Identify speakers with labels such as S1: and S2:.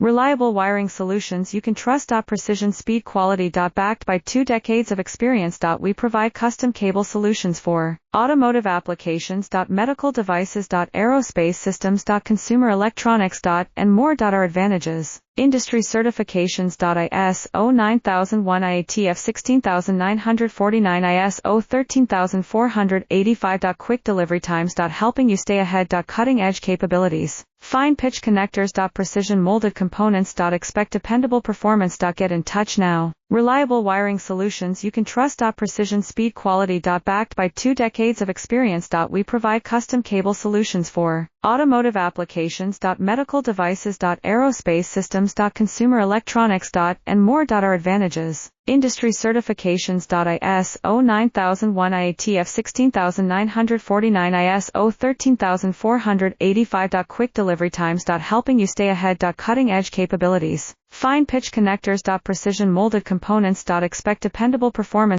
S1: Reliable wiring solutions you can trust. Precision speed quality. Backed by 2 decades of experience. We provide custom cable solutions for automotive applications. Medical devices. Aerospace systems. Consumer electronics. And more. Our advantages. Industry certifications. ISO 9001 IATF 16949 ISO 13485. Quick delivery times. Helping you stay ahead. Cutting edge capabilities. Fine pitch connectors. Precision molded components. Expect dependable performance. Get in touch now. Reliable wiring solutions you can trust. Precision speed quality. Backed by 2 decades of experience. We provide custom cable solutions for automotive applications. Medical devices. Aerospace systems. Consumer electronics. And more. Our advantages. Industry certifications. ISO 9001 IATF 16949 ISO 13485. Quick delivery times. Helping you stay ahead. Cutting edge capabilities. Fine pitch connectors. Precision molded components. Expect dependable performance.